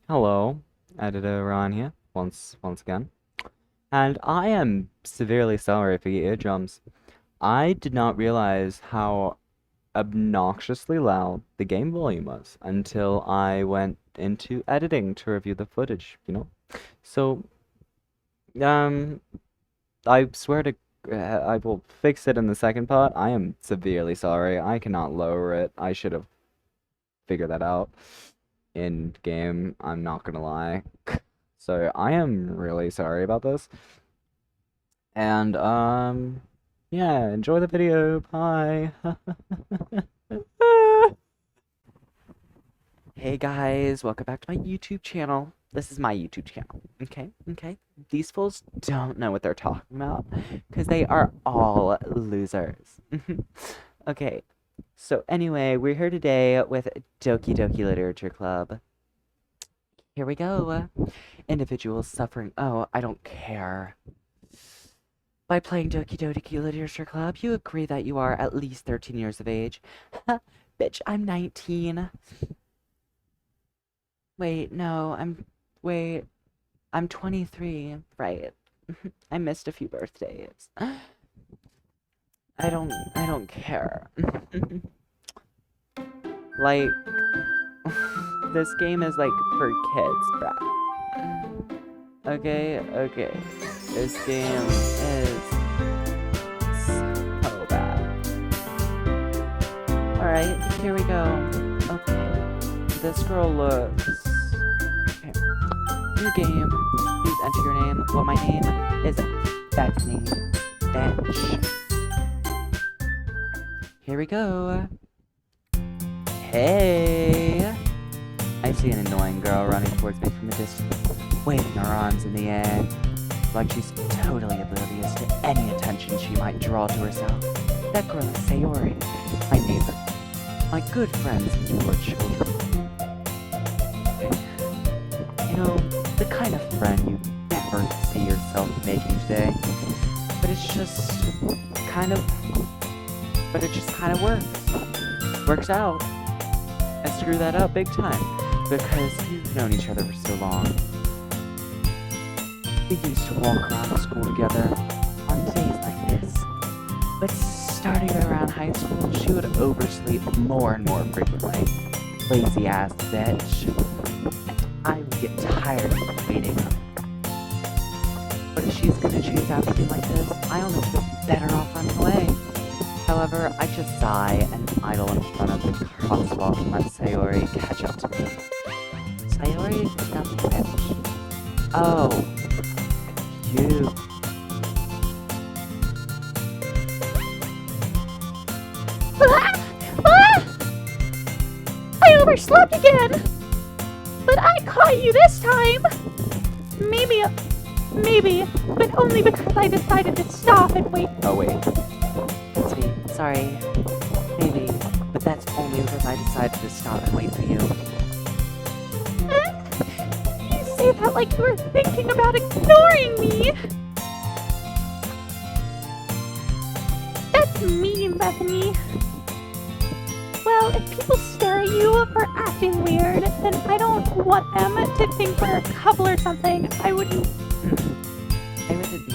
Hello, editor Ron here, once again. And I am severely sorry for your eardrums. I did not realize how obnoxiously loud the game volume was until I went into editing to review the footage. So, um, I swear to I will fix it in the second part. I am severely sorry. I cannot lower it. I should have figured that out in game. I'm not gonna lie. So I am really sorry about this. And yeah, enjoy the video. Bye. Hey guys, welcome back to my YouTube channel. This is my YouTube channel. Okay. These fools don't know what they're talking about because they are all losers. Okay. So anyway, we're here today with Doki Doki Literature Club. Here we go. Individuals suffering. Oh, I don't care. By playing Doki Doki Literature Club, you agree that you are at least 13 years of age. Bitch, I'm 19. Wait, no, I'm 23. Right. I missed a few birthdays. I don't care. Like, this game is like for kids, bruh. Okay. This game is so bad. Alright, here we go. Okay. This girl looks... Okay. New game. Please enter your name. Well, my name is Bethany. Bench. Here we go. Hey! I see an annoying girl running towards me from a distance, waving her arms in the air, like she's totally oblivious to any attention she might draw to herself. That girl is Sayori, my neighbor, my good friends and your children. You know, the kind of friend you never see yourself making today, but it just kind of works out. I screw that up big time, because you've known each other for so long. We used to walk around school together on days like this, but starting around high school, she would oversleep more and more frequently. Lazy ass bitch. I would get tired of waiting. But if she's gonna choose after me like this, I only feel better off running away. However, I just sigh and idle in front of the crosswalk and let Sayori catch up to me. Sayori is not the bitch. Oh, you. I overslept again! But I caught you this time! Maybe, but only because I decided to stop and wait. Oh wait. Sweet, sorry. Maybe, but that's only because I decided to stop and wait for you. You say that like you were thinking about ignoring me! That's mean, Bethany. Well, if people stare at you for acting weird, then I don't want them to think we're a couple or something. I would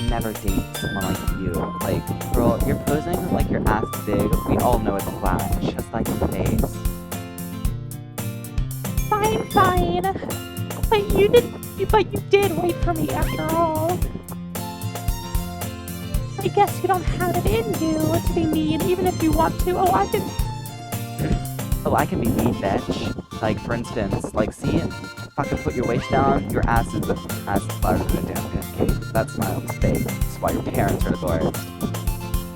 never date someone like you. Like, girl, you're posing like your ass is big. We all know it's flat, just like your face. Fine. But you did wait for me after all. I guess you don't have it in you to be mean, even if you want to. Oh, I can be mean, bitch. Like, for instance, like, see, fucking put your waist down, your ass is flatter than a damn pancake. That smile is fake. That's why your parents are divorced.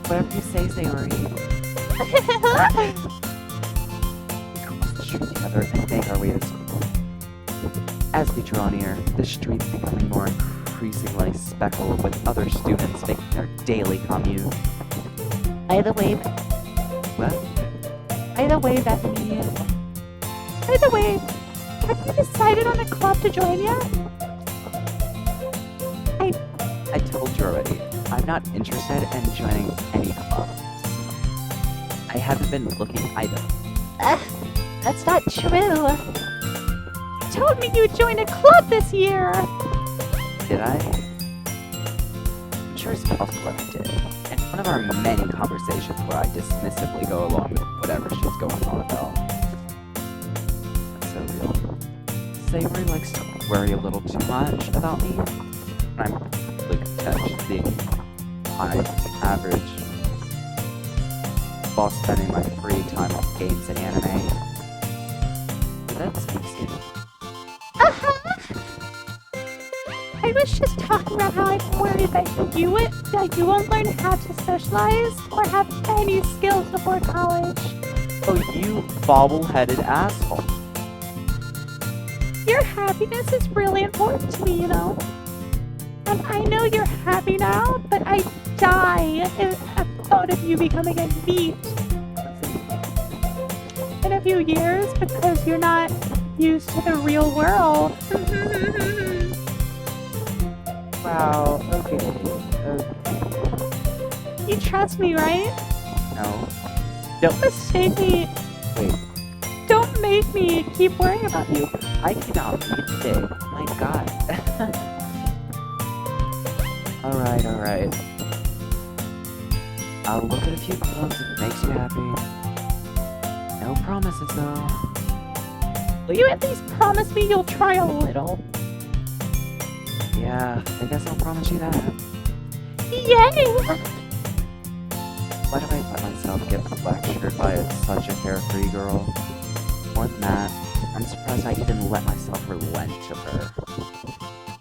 Whatever you say, Sayori. We cross the street together and make our way to school. As we draw near, the street's becoming more increasingly speckled with other students making their daily commute. Either way, Bethany. Either way, have you decided on a club to join yet? I told you already, I'm not interested in joining any clubs. I haven't been looking either. That's not true. told me you joined a club this year. Did I? I'm sure it's possible that I did. In one of our many conversations where I dismissively go along with whatever she's going on about. That's so real. Savory likes to worry a little too much about me. I'm really content just being high average while spending my free time on games and anime. That's easy. I was just talking about how I'm worried that you won't learn how to socialize or have any skills before college. Oh, you bobble-headed asshole. Your happiness is really important to me, you know? And I know you're happy now, but I die at the thought of you becoming a NEET in a few years because you're not used to the real world. Wow, okay. You trust me, right? No. Don't mistake me. Wait, Don't make me keep worrying about you. I cannot read today. My god. Alright. I'll look at a few clubs if it makes you happy. No promises, though. Will you at least promise me you'll try a little? Yeah, I guess I'll promise you that. Yay! Why do I let myself get lectured by such a carefree girl? More than that, I'm surprised I even let myself relent to her.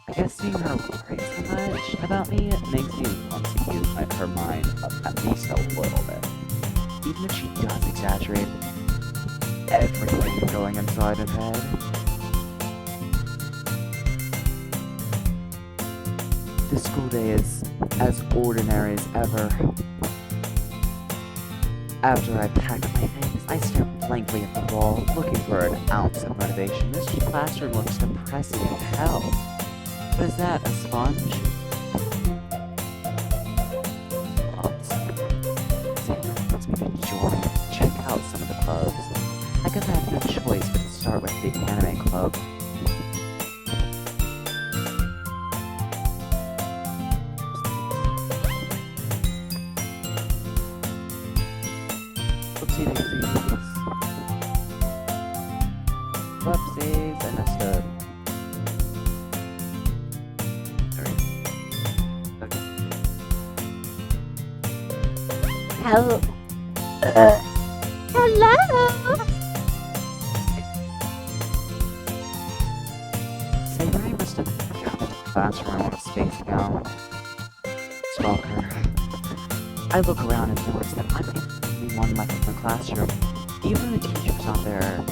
I guess seeing her worry so much about me makes me want to use her mind at least a little bit. Even if she does exaggerate everything going inside her head. The school day is as ordinary as ever. After I pack up my things, I stare blankly at the wall, looking for an ounce of motivation. This classroom looks depressing as hell. What is that, a sponge? Let's make a join. Check out some of the clubs. I guess I have no choice but to start with the anime club. Whoopsies, I messed up. Okay. Hello? Savory must have come into the classroom on a space gown. Stalker. I look around and notice that I'm the only one left in the classroom. Even the teacher's not there.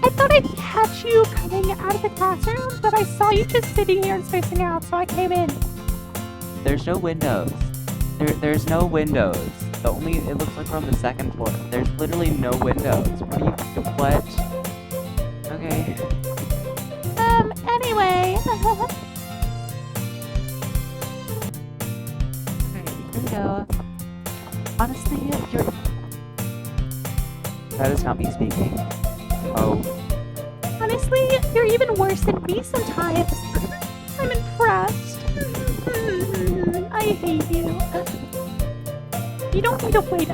I thought I'd catch you coming out of the classroom, but I saw you just sitting here and spacing out, so I came in. There's no windows. There's no windows. It looks like we're on the second floor. There's literally no windows. What? Okay. Anyway. Okay, here we go. Honestly, you're... That is not me speaking. Oh. Honestly, you're even worse than me sometimes. I'm impressed. I hate you. You don't need to wait.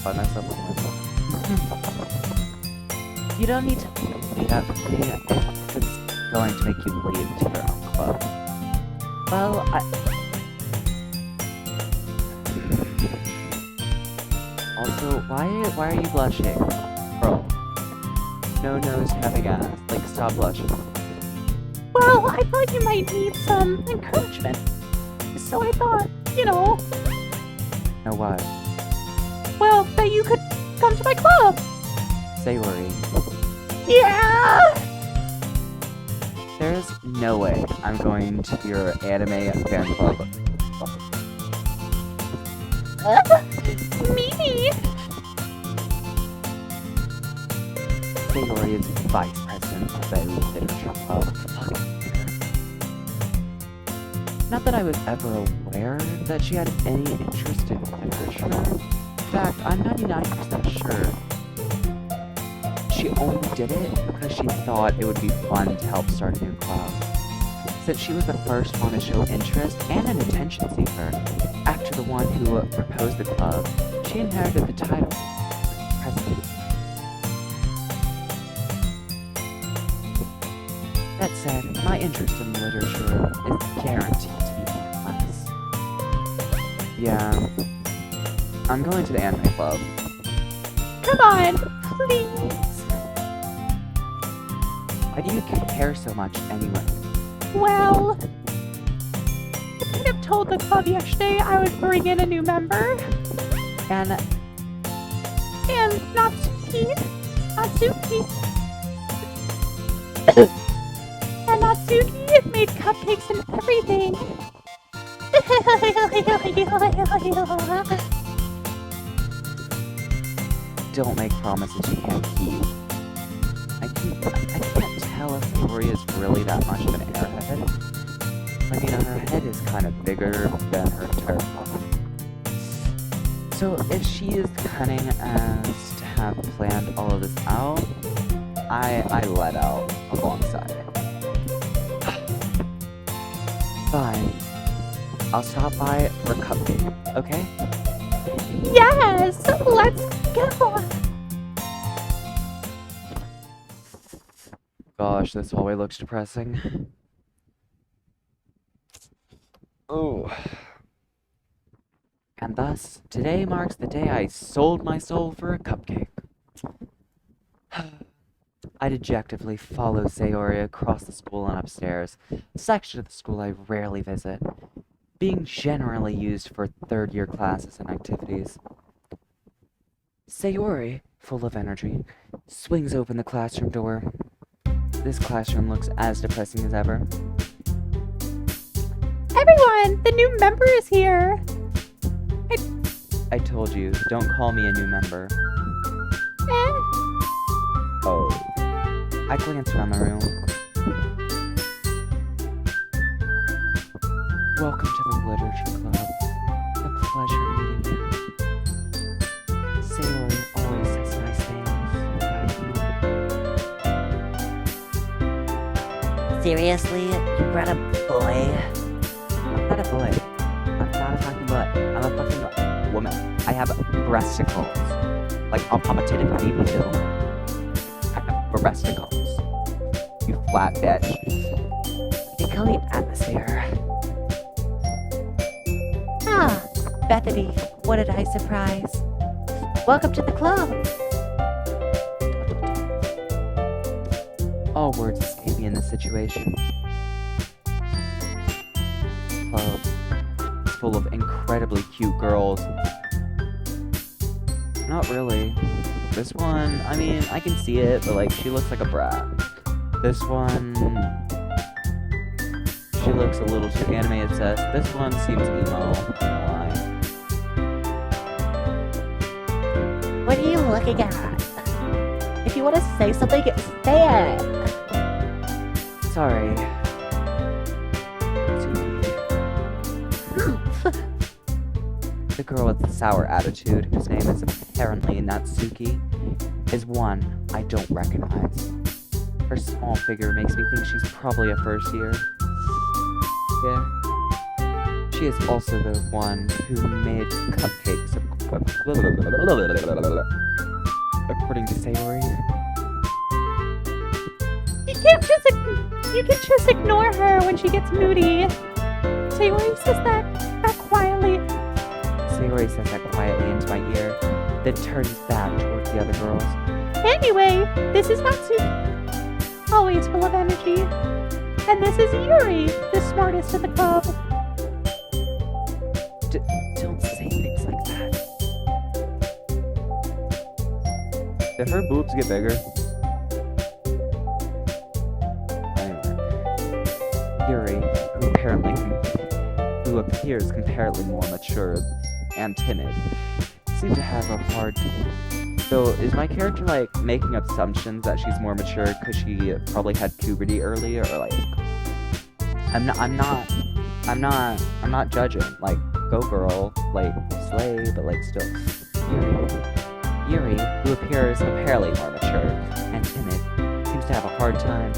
By myself with myself. You don't need to wait up for me if it's going to make you leave to your own club. Well, Also, why are you blushing? Bro. No nose having ass. Like, stop blushing. Well, I thought you might need some encouragement. So I thought, you know, Know what? well, that you could come to my club. Savory. Yeah! There's no way I'm going to your anime fan club. Me? Savory is vice president of the literature club. Not that I was ever aware that she had any interest in literature. In fact, I'm 99% sure she only did it because she thought it would be fun to help start a new club. Since she was the first one to show interest and an attention seeker, after the one who proposed the club, she inherited the title, president. That said, my interest in literature is guaranteed to be pointless. Yeah, I'm going to the anime club. Come on, please. Why do you care so much anyway? Well, I kind of told the club yesterday I would bring in a new member. And Natsuki. And Natsuki made cupcakes and everything. don't make promises you can't keep. I can't tell if Sayori is really that much of an airhead. I mean, her head is kind of bigger than her entire body. So if she is cunning as to have planned all of this out, I let out alongside it. Fine. I'll stop by for a cupcake, okay? Yes! Let's go! Gosh, this hallway looks depressing. Oh. And thus, today marks the day I sold my soul for a cupcake. I dejectedly follow Sayori across the school and upstairs, a section of the school I rarely visit, being generally used for third-year classes and activities. Sayori, full of energy, swings open the classroom door. This classroom looks as depressing as ever. Everyone! The new member is here! I told you, don't call me a new member. Eh? Oh. I glance around the room. Welcome to the Literature Club. A pleasure meeting you. Sayori always says nice things. Seriously? You brought a boy? I'm not a boy. I'm not a fucking boy. I'm a fucking woman. I have breasticles. Like I'll pop a tit if I need to. I have breasticles. You flat bitch. They call me Atmosphere. Ah, Bethany, what did I surprise? Welcome to the club. All words escape me in this situation. Club is full of incredibly cute girls. Not really. This one, I mean, I can see it, but like, she looks like a brat. This one, she looks a little too anime obsessed. This one seems emo, not gonna lie. What are you looking at? If you want to say something, say it. Sorry. The girl with the sour attitude, whose name is apparently Natsuki, is one I don't recognize. Her small figure makes me think she's probably a first year. Yeah. She is also the one who made cupcakes, according to Sayori. You can just ignore her when she gets moody. Sayori says that quietly. Sayori says that quietly into my ear, then turns back towards the other girls. Anyway, this is Natsuki. Always full of energy. And this is Yuri, the smartest of the club. Don't say things like that. Did her boobs get bigger? Anyway. Yuri, who appears comparatively more mature and timid, seems to have a hard time. So, is my character, like, making assumptions that she's more mature because she probably had puberty early, or, like... I'm not judging. Like, go girl, like, slay, but, like, still. Yuri, who appears apparently more mature, to have a hard time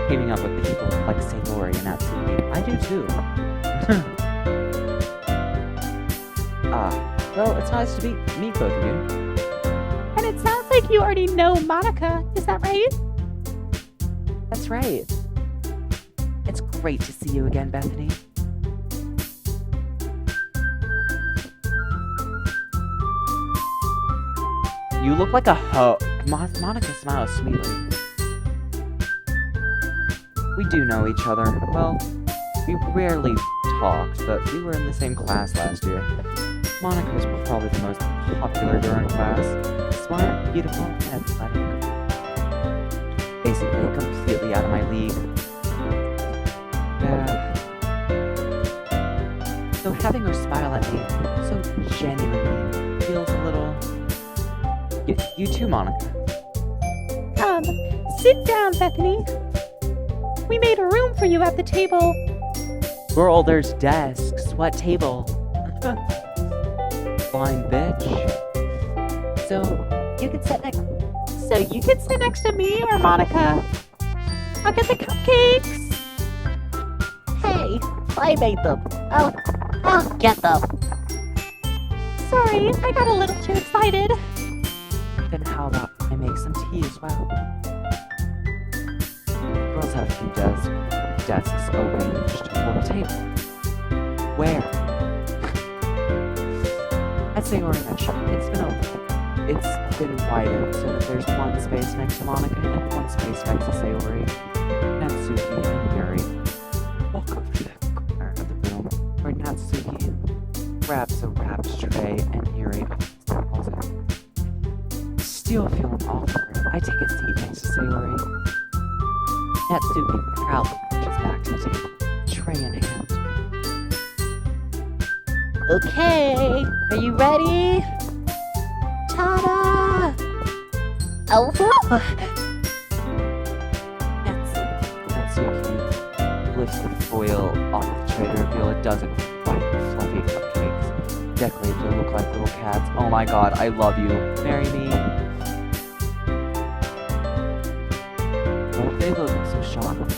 teaming up with people like Sayori and Natsuki. I do too. Well, it's nice to meet both of you. And it sounds like you already know Monica, is that right? That's right. It's great to see you again, Bethany. You look like a Monica smiles sweetly. We do know each other. Well, we rarely talked, but we were in the same class last year. Monica was probably the most popular girl in class. Smart, beautiful, and athletic. Basically, completely out of my league. Yeah. So having her smile at me so genuinely feels a little... You too, Monica. Sit down, Bethany. We made a room for you at the table. Girl, there's desks. What table? Blind bitch. So, you can sit next. So you can sit next to me or Monica. I'll get the cupcakes. Hey, I made them. I'll get them. Sorry, I got a little too excited. Then how about I make some tea as well? Girls have a few desks arranged for a table. Where? I'd say we're in a shop. It's been widened so that there's one space next to Monica and one space next to Sayori, Natsuki, and Yuri. Walk over to the corner of the room where Natsuki grabs a wrapped tray and Yuri opens the closet. Still feeling awkward, I take a seat next to Sayori. Natsuki proudly marches back to the table, tray in hand. Okay, are you ready? Ta-da! Oh, Natsuki lifts the foil off the tray to reveal a dozen white, fluffy cupcakes, decorated to look like little cats. Oh my god, I love you. Marry me. But they look so chocolate.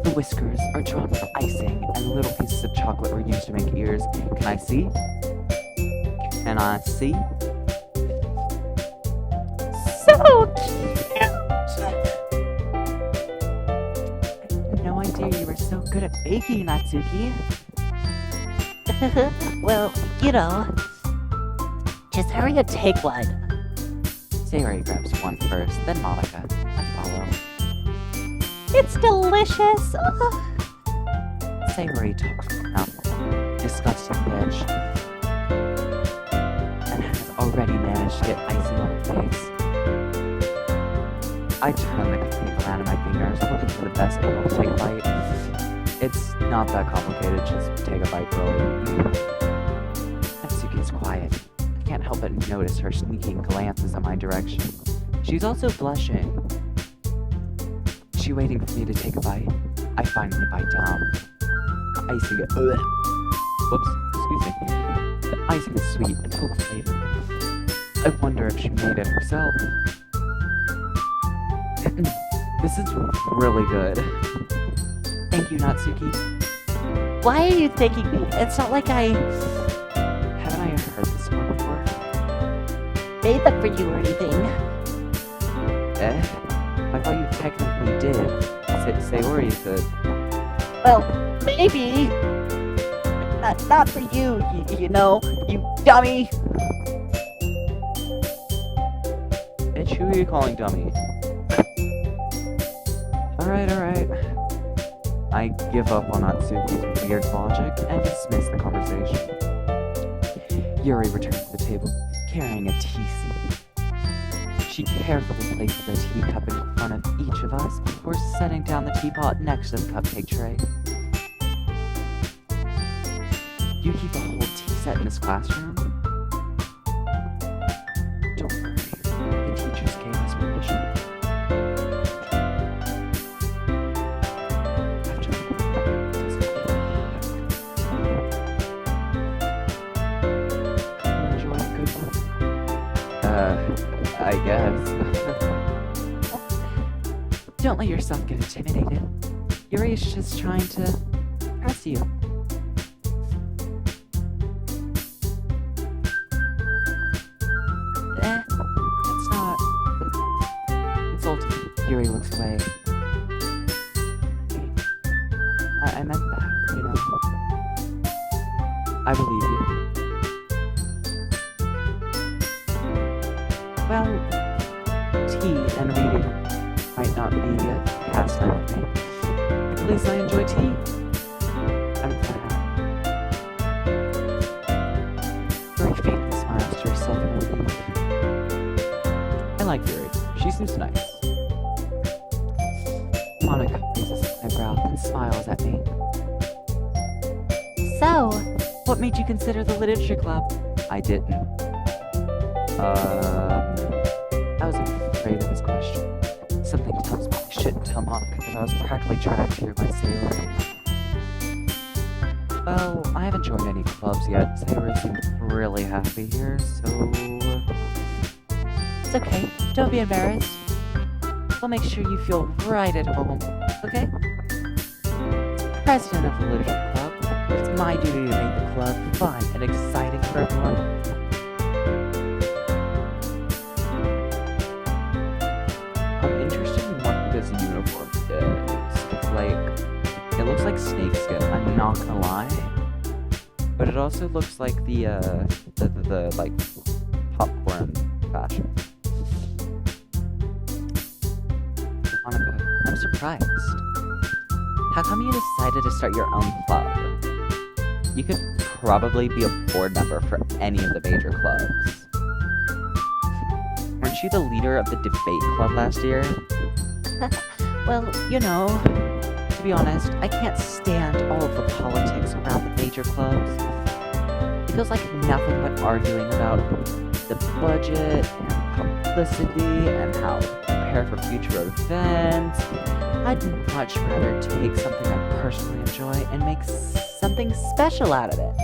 The whiskers are drawn with icing, and the little pieces of chocolate were used to make ears. Can I see? Can I see? So cute. I had no idea you were so good at baking, Natsuki. well, you know. Just hurry and take one. Sayori grabs one first, then Monica. I follow. It's delicious. Sayori talks with her mouth. Disgusting bitch. And has already managed to get icing on her face. I turn the cupcake around in my fingers, looking for the best angle to take a bite. It's not that complicated, just take a bite, girlie. Natsuki's quiet. I can't help but notice her sneaking glances in my direction. She's also blushing. Is she waiting for me to take a bite? I finally bite down. The icing whoops, excuse me. The icing is sweet and full of flavor. I wonder if she made it herself. This is really good. Thank you, Natsuki. Why are you thanking me? It's not like I Haven't I heard this one before? made them for you or anything. I thought you technically did. Sayori could. Well, maybe. Not for you, you know, you dummy. Bitch, who are you calling dummy? Alright. I give up on Natsuki's weird logic and dismiss the conversation. Yuri returns to the table, carrying a tea set. She carefully places a teacup in front of each of us before setting down the teapot next to the cupcake tray. You keep a whole tea set in this classroom? Don't worry, the teachers gave us permission. After enjoy a good one? I guess. Don't let yourself get intimidated. Yuri is just trying to impress you. It's not insulting. Yuri looks away. I meant that, you know. I believe you. Well, tea and reading might not be a pastime for me. At least I enjoy tea. I'm glad. Yuri faintly smiles to herself in relief. I like Yuri. She seems nice. Monica raises an eyebrow and smiles at me. So, What made you consider the literature club? I didn't. I was afraid of this question. Something tells me I shouldn't tell Monica that I was practically dragged here by Sailor. Well, I haven't joined any clubs yet. Sailor seems really happy here, so... it's okay. Don't be embarrassed. We'll make sure you feel right at home, okay? As president of the literature club, it's my duty to make the club fun and exciting for everyone. I'm interested in what this uniform is. It's like, it looks like snakeskin, I'm not gonna lie. But it also looks like the like, popcorn fashion. Monica, I'm surprised. How come you decided to start your own club? You could probably be a board member for any of the major clubs. Weren't you the leader of the debate club last year? Well, You know, to be honest, I can't stand all of the politics around the major clubs. It feels like nothing but arguing about the budget and publicity and how to prepare for future events. I'd much rather take something I personally enjoy and make something special out of it.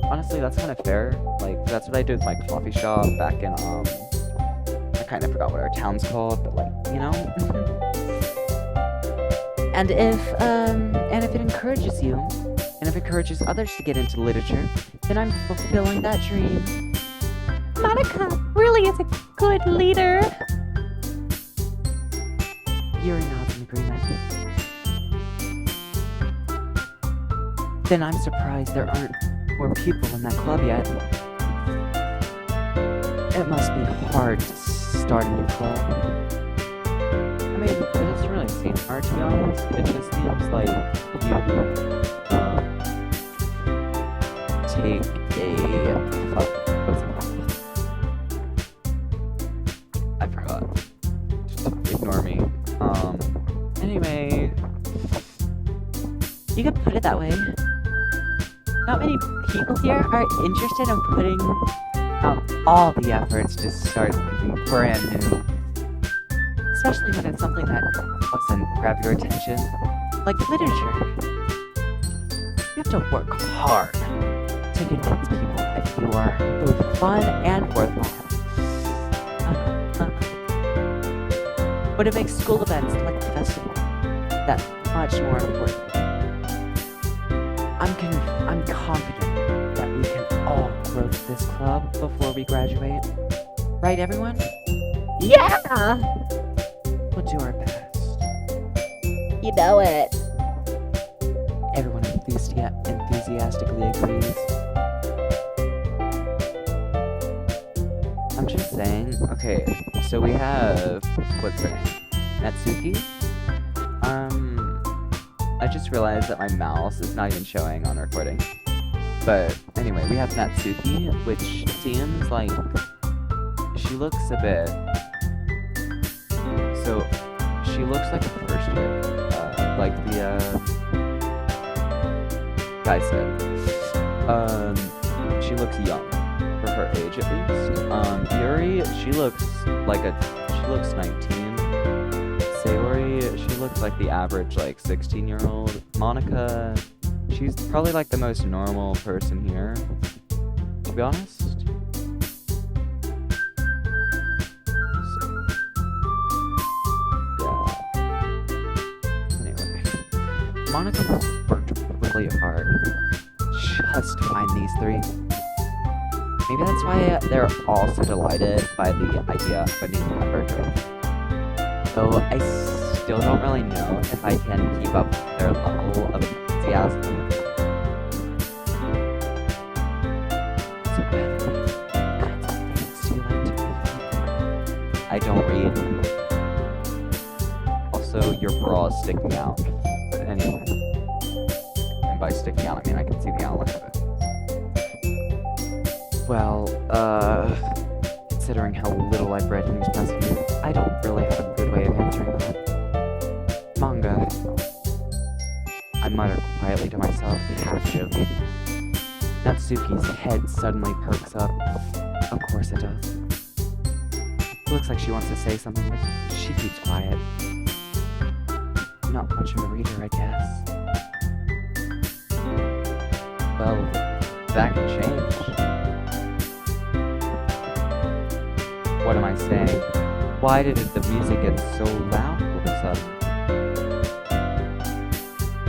Honestly, that's kind of fair. Like, that's what I did with my coffee shop back in, I kind of forgot what our town's called, but like, you know? And if it encourages you, and if it encourages others to get into literature, then I'm fulfilling that dream. Monica really is a good leader. Yuri nods in agreement. Then I'm surprised there aren't more people in that club yet. It must be hard to start a new club. I mean, it doesn't really seem hard, to be honest. It just seems like you take what's it called? I forgot. Just ignore me. Anyway, you could put it that way. Not many people here are interested in putting out all the efforts to start something brand new. Especially when it's something that doesn't grab your attention, like literature. You have to work hard to convince people that you are both fun and worthwhile. But it makes school events like the festival that much more important. I'm confident that we can all grow this club before we graduate. Right, everyone? Yeah! We'll do our best. You know it. Everyone enthusiastically agrees. I'm just saying. Okay, so we have... what's her name? Natsuki? I just realized that my mouse is not even showing on recording. But anyway, we have Natsuki, which seems like she looks a bit... So, she looks like a first year. Like the guy said. She looks young, for her age at least. Yuri, she looks 19. Sayori, she looks like the average, 16-year-old. Monica, she's probably, the most normal person here, to be honest. Monica worked really hard just to find these three. Maybe that's why they're all so delighted by the idea of a new member joining. Though I still don't really know if I can keep up with their level of enthusiasm. So Bethany, what kinds of things do you like to read? I don't read. Also, your bra is sticking out. But anyway. And by sticking out, I mean I can see the outline of it. Well, considering how little I've read in these past years, I don't really have a good way of answering that. Manga. I muttered quietly to myself, half joking. Natsuki's head suddenly perks up. Of course it does. Looks like she wants to say something, but she keeps quiet. Not much of a reader, I guess. Well, that can change. What am I saying? Why did the music get so loud all of a sudden?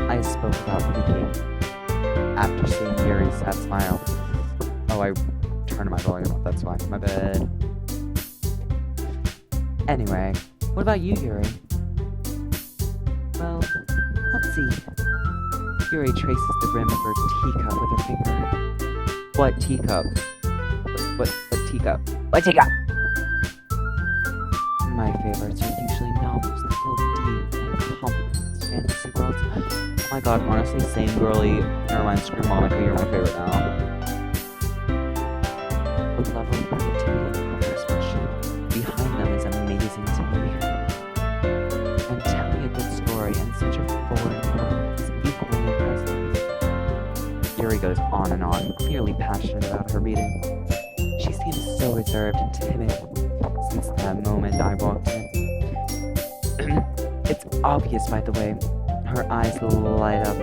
I spoke without thinking. After seeing Yuri's sad smile. Oh, I turned my volume up, that's why. My bad. Anyway, what about you, Yuri? Well, let's see. Yuri traces the rim of her teacup with her finger. What teacup? What teacup? What teacup? My favorites are usually novels that feel deep and complex fantasy worlds. Oh my god, honestly, same girly. Never mind, screw Monica, you're my favorite now. The level of creativity and craftsmanship behind them is amazing to me. And telling a good story in such a foreign world is equally impressive. Yuri goes on and on, clearly passionate about her reading. She seems so reserved and timid since that moment I walked in. It's obvious, by the way, her eyes light up,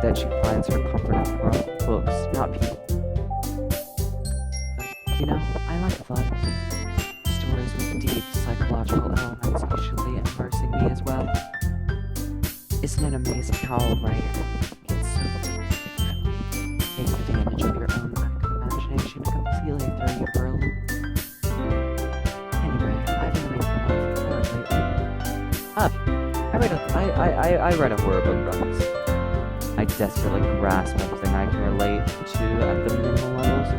that she finds her comfort in books, not people. But, you know, I like fun. Stories with deep psychological elements usually immersing me as well. Isn't it amazing how a writer can so take advantage of your own lack of imagination and completely throw you for a loop? Anyway, I've been reading a lot of horror lately. I read a horror book once. I desperately grasp everything I can relate to at the minimal levels.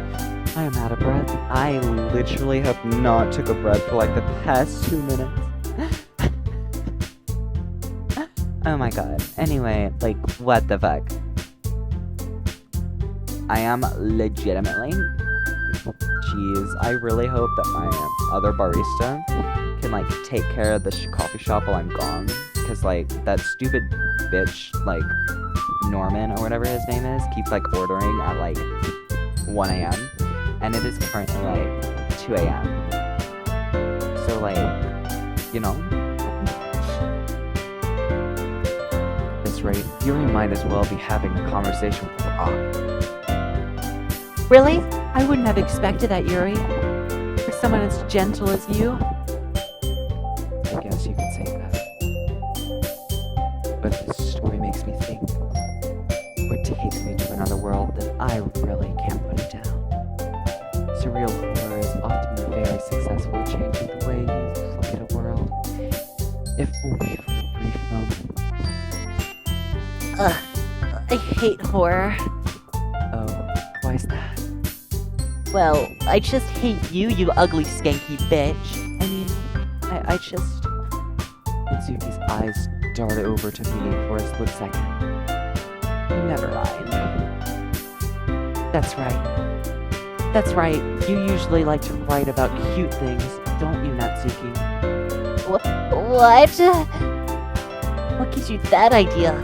I am out of breath. I literally have not took a breath for like the past 2 minutes. Oh my god. Anyway, like, what the fuck? I am legitimately... Jeez, I really hope that my other barista can, like, take care of the coffee shop while I'm gone. Because, like, that stupid bitch, like, Norman or whatever his name is, keeps, like, ordering at, like, 1 a.m. And it is currently, like, 2 a.m. So, like, you know? At this rate, Yuri might as well be having a conversation with Rock. Really? I wouldn't have expected that, Yuri. For someone as gentle as you. I guess you could say that. But this story makes me think. Or takes me to another world that I really can't put it down. Surreal horror is often very successful at changing the way you look at a world. If only for a brief moment. Ugh, I hate horror. Oh, why is that? Well, I just hate you, you ugly skanky bitch. I mean, I just... Mitsuki's eyes darted over to me for a split second. Never mind. That's right. That's right. You usually like to write about cute things, don't you, Natsuki? What? What gives you that idea?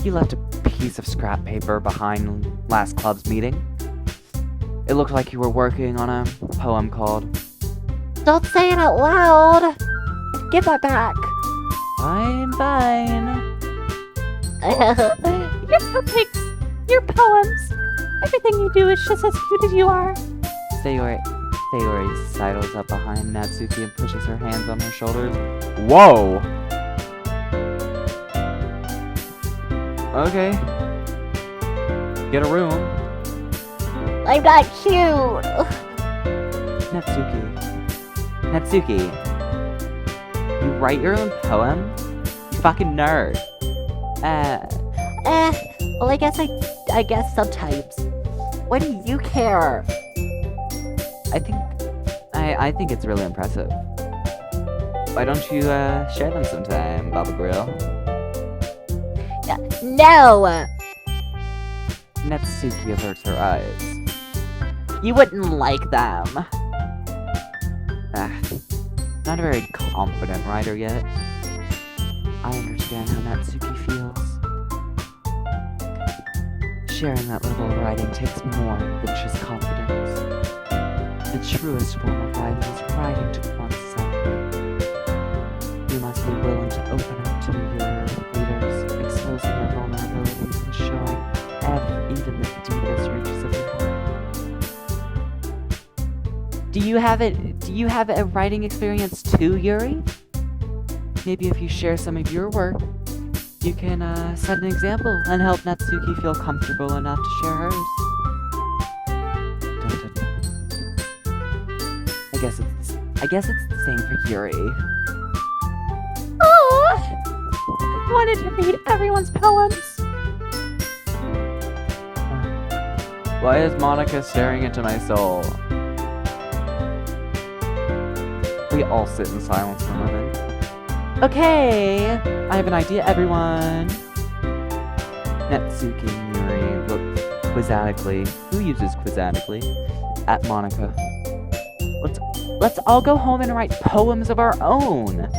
You left a piece of scrap paper behind last club's meeting. It looked like you were working on a poem called... Don't say it out loud. Give that back. Fine. Your cupcakes, your poems, everything you do is just as cute as you are. Sayori sidles up behind Natsuki and pushes her hands on her shoulders. Whoa! Okay. Get a room. I'm not cute. Natsuki, you write your own poem? You fucking nerd. Well, I guess sometimes. What do you care? I think it's really impressive. Why don't you share them sometime, Baba Grill? No! Natsuki averts her eyes. You wouldn't like them. Not a very confident writer yet. I understand how Natsuki feels. Sharing that level of writing takes more than just confidence. The truest form of writing is writing to oneself. You must be willing to open up to your readers, exposing your vulnerabilities and showing even the deepest reaches of your heart. Do you have a writing experience too, Yuri? Maybe if you share some of your work, you can set an example and help Natsuki feel comfortable enough to share hers. I guess it's the same for Yuri. Oh, I wanted to read everyone's poems. Why is Monica staring into my soul? We all sit in silence for a moment. Okay, I have an idea, everyone. Natsuki and Yuri look quizzically. Who uses quizzically? At Monica. Let's all go home and write poems of our own.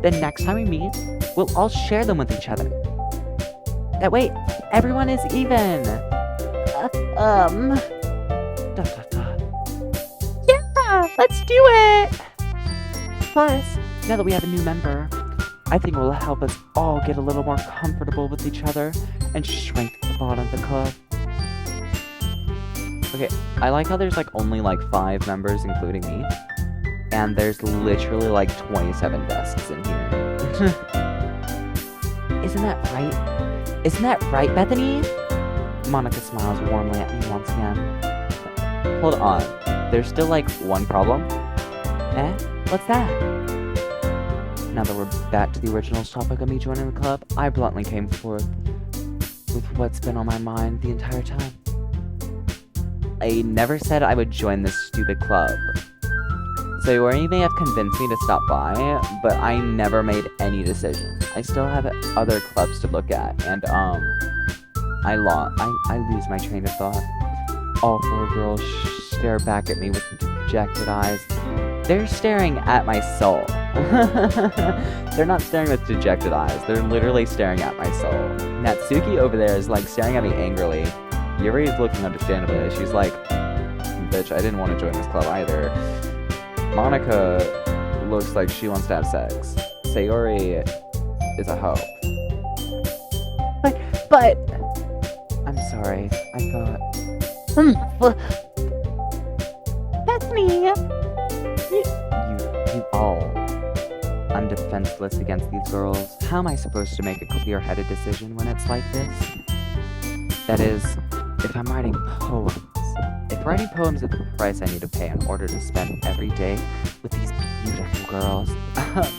Then next time we meet, we'll all share them with each other. That way, everyone is even. Yeah, let's do it. Plus, now that we have a new member, I think it will help us all get a little more comfortable with each other and shrink the bottom of the club. Okay, I like how there's only 5 members, including me. And there's literally 27 desks in here. Isn't that right? Isn't that right, Bethany? Monica smiles warmly at me once again. Hold on, there's still one problem? What's that? Now that we're back to the original topic of me joining the club, I bluntly came forth with what's been on my mind the entire time. I never said I would join this stupid club. So you may have convinced me to stop by, but I never made any decision. I still have other clubs to look at, and I lose my train of thought. All 4 girls stare back at me with dejected eyes. They're staring at my soul. They're not staring with dejected eyes. They're literally staring at my soul. Natsuki over there is staring at me angrily. Yuri is looking understandably. She's like, bitch, I didn't want to join this club either. Monica looks like she wants to have sex. Sayori is a hoe. But I'm sorry. I thought Bethany. you all. I'm defenseless against these girls. How am I supposed to make a clear-headed decision when it's like this? That is, if I'm writing poems. If writing poems is the price I need to pay in order to spend every day with these beautiful girls.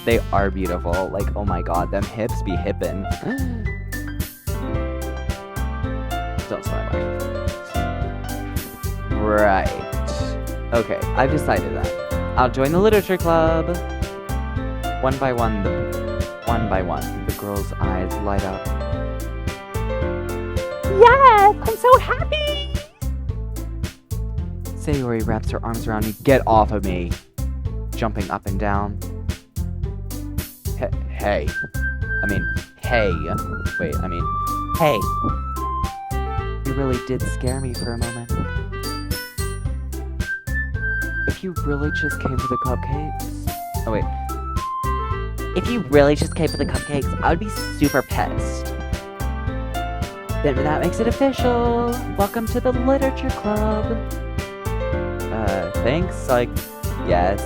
They are beautiful. Oh my god, them hips be hippin'. Don't smile at me. Right. Okay, I've decided that. I'll join the literature club. One by one, the girls' eyes light up. Yes, I'm so happy. Sayori wraps her arms around me. Get off of me! Jumping up and down. Hey. Hey. You really did scare me for a moment. If you really just came for the cupcakes... Oh, wait. If you really just came for the cupcakes, I would be super pissed. Then that makes it official. Welcome to the literature club. Thanks, yes.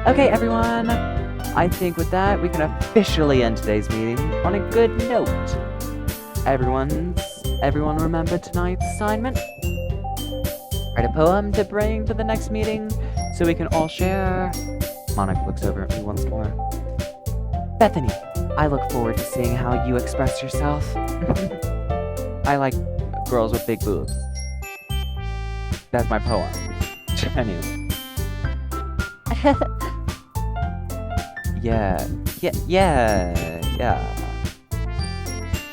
Okay, everyone. I think with that, we can officially end today's meeting on a good note. Everyone remember tonight's assignment? Write a poem to bring to the next meeting so we can all share. Monica looks over at me once more. Bethany, I look forward to seeing how you express yourself. I like girls with big boobs. That's my poem. Anyway. Yeah.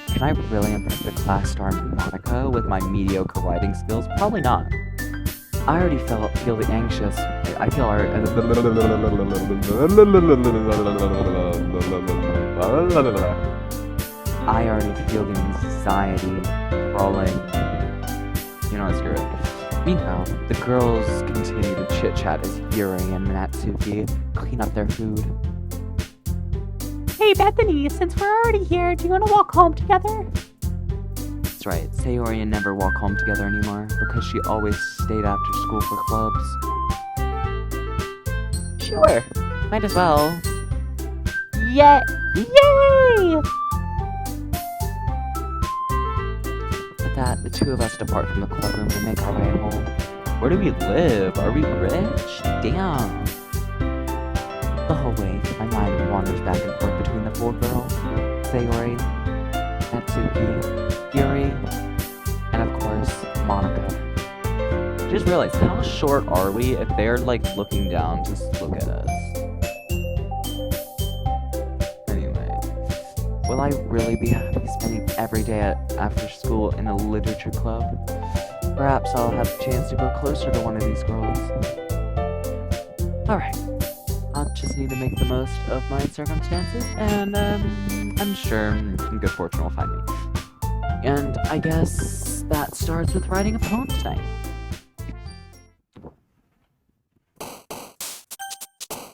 Can I really impress the class star Monica with my mediocre writing skills? Probably not. I already feel the anxious. I feel our. I already feel the anxiety crawling. You know, screw it. Meanwhile, the girls continue to chit-chat as Yuri and Natsuki clean up their food. Hey, Bethany, since we're already here, do you want to walk home together? That's right, Sayori and never walk home together anymore because she always stayed after school for clubs. Sure, might as well. Yay! With that, the two of us depart from the clubroom and make our way home. Where do we live? Are we rich? Damn. The whole way, my mind wanders back and forth between the four girls, Sayori, Natsuki, Yuri, and of course, Monica. Just realized, how short are we if they're like looking down to look at us? Anyway, will I really be happy spending every day after school in a literature club? Perhaps I'll have a chance to grow closer to one of these girls. Alright. I'll just need to make the most of my circumstances, and I'm sure good fortune will find me. And I guess that starts with writing a poem tonight.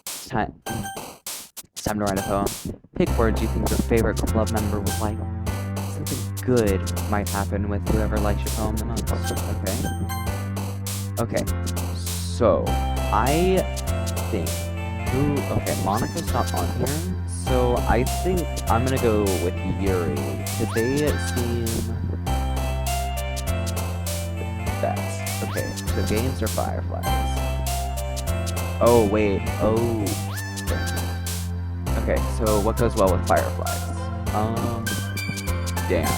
It's time to write a poem. Pick words you think your favorite club member would like. Something good might happen with whoever likes your poem the most. Okay, so I think okay, Monica's not on here, so I think I'm gonna go with Yuri, because they seem the best. Okay, so games or fireflies? Oh, wait, okay, so what goes well with fireflies? Dance.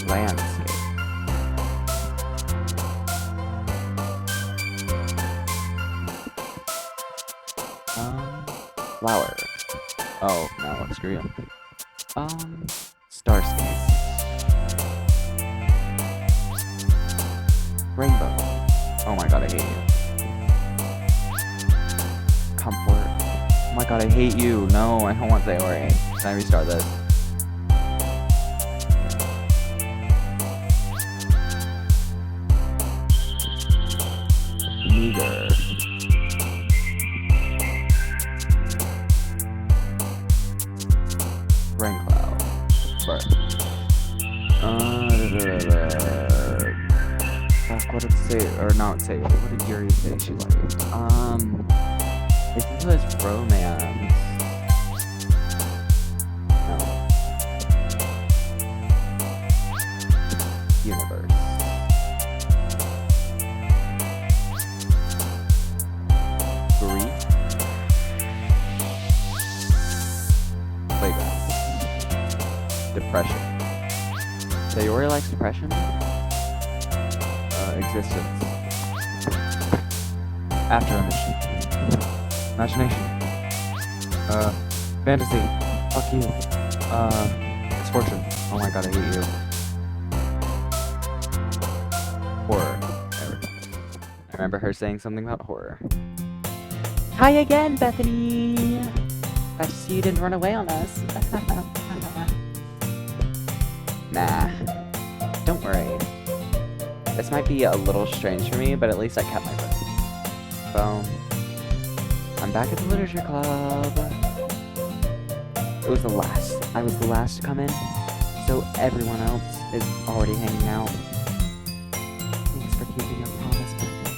Landscape. Flower. Oh, no, screw you. Starscape. Rainbow. Oh my god, I hate you. Comfort. Oh my god, I hate you. No, I don't want Sayori. Can I restart this? Meager. Rain cloud. Fuck, what did it say? Or not say. What did Yuri say she liked? I think it was romance. No. Universe. Grief. Playground. Depression. Sayori likes depression? Existence. After imagination. Fantasy. Fuck you. Misfortune. Oh my god, I hate you. Horror. There we go. I remember her saying something about horror. Hi again, Bethany. I see you didn't run away on us. Nah. Don't worry. This might be a little strange for me, but at least I kept my phone. I'm back at the literature club. I was the last to come in, so everyone else is already hanging out. Thanks for keeping your promise, Bethany.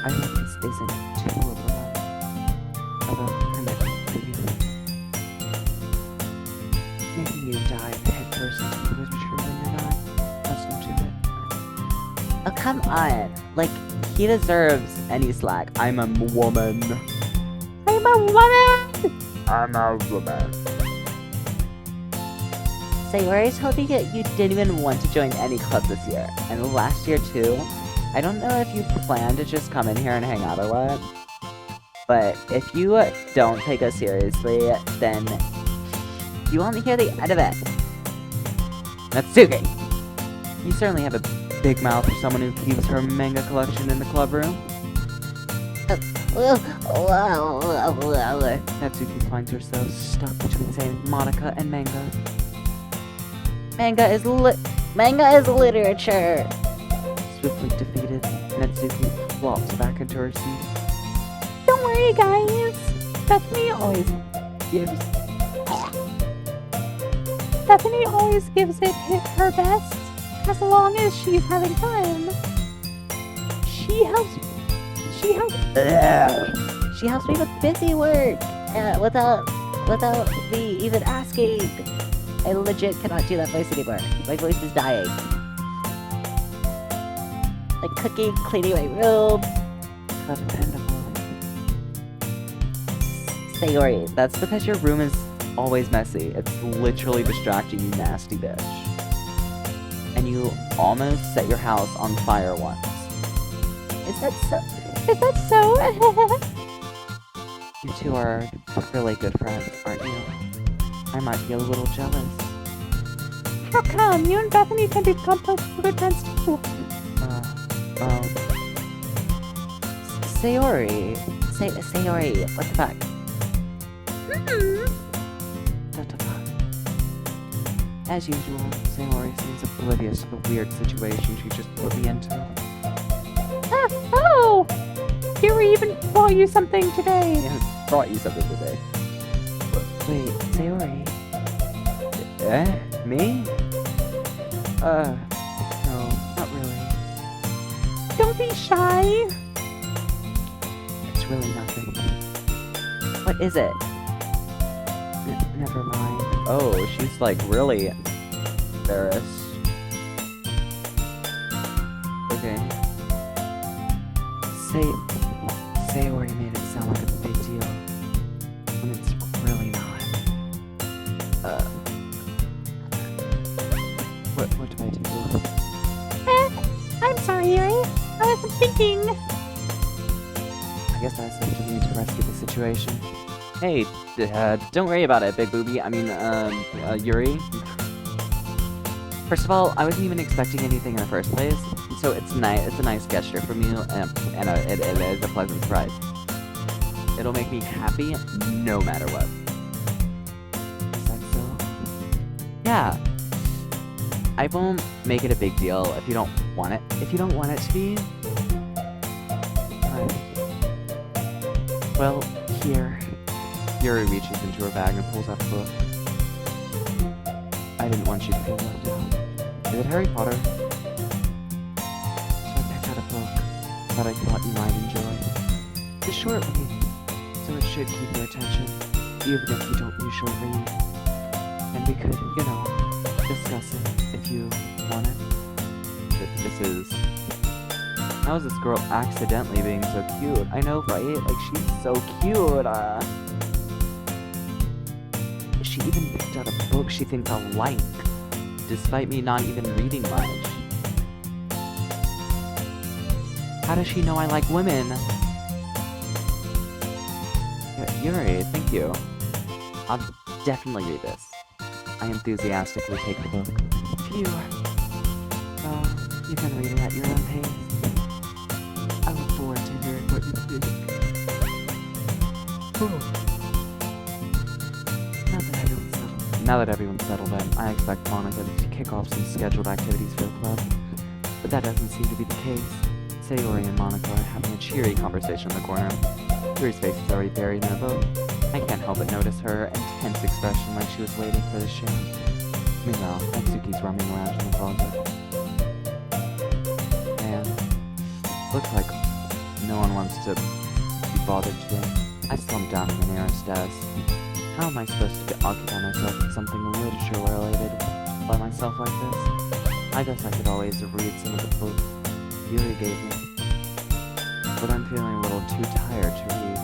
I hope this isn't making you dive head first into literature when you're not accustomed to it. Oh, come on. Like, he deserves any slack. I'm a woman. I'm a woman! I'm a woman. Sayori told me that you didn't even want to join any club this year. And last year, too. I don't know if you plan to just come in here and hang out or what. But if you don't take us seriously, then you won't hear the end of it. Natsuki! You certainly have a big mouth for someone who keeps her manga collection in the club room. Natsuki finds herself stuck between saying Monica and manga. Manga is literature. Swiftly defeated, Natsuki flops back into her seat. Don't worry, guys. Bethany always gives it her best, as long as she's having fun. She helps me with busy work, without me even asking. I legit cannot do that voice anymore. My voice is dying. Like cooking, cleaning my room. How dependable. Sayori, That's because your room is always messy. It's literally distracting, you nasty bitch. And you almost set your house on fire once. is that so? Is that so? You two are really good friends, aren't you? I might be a little jealous. How come? You and Bethany can become good friends too. Sayori, what the fuck? What the fuck? As usual, Sayori seems oblivious to the weird situation she just put me into. Oh! Here we even brought you something today. Yeah, brought you something today. Wait, Sayori? Me? No, not really. Don't be shy. It's really nothing. What is it? Never mind. Oh, she's like really embarrassed. Okay. Sayori made it sound like a big deal, when it's really not. What do I do? I'm sorry, Yuri. I wasn't thinking. I guess I sent you to rescue the situation. Hey, don't worry about it, Big Booby. I mean, Yuri. First of all, I wasn't even expecting anything in the first place, so it's nice. It's a nice gesture from you, and it is a pleasant surprise. It'll make me happy no matter what. Is that so? Yeah. I won't make it a big deal if you don't want it. If you don't want it to be. Right. Well, here. Yuri reaches into her bag and pulls out a book. I didn't want you to feel left out. Is it Harry Potter? So I picked out a book that I thought you might enjoy. It's a short read, so it should keep your attention, even if you don't usually read. And we could, discuss it if you want it. This is... How is this girl accidentally being so cute? I know, right? Like, she's so cute. She even picked out a book she thinks I'll like, despite me not even reading much. How does she know I like women? Yuri, thank you. I'll definitely read this. I enthusiastically take the book. Phew. Well, you can read it at your own pace. I look forward to hearing what you think. Now that everyone's settled in, I expect Monica to kick off some scheduled activities for the club. But that doesn't seem to be the case. Sayori and Monica are having a cheery conversation in the corner. Yuri's face is already buried in a book. I can't help but notice her intense expression like she was waiting for the show. Meanwhile, Natsuki's roaming around in the closet. And looks like no one wants to be bothered today. I slumped down in the nearest desk. How am I supposed to occupy myself with something literature related by myself like this? I guess I could always read some of the books Yuri gave me. But I'm feeling a little too tired to read.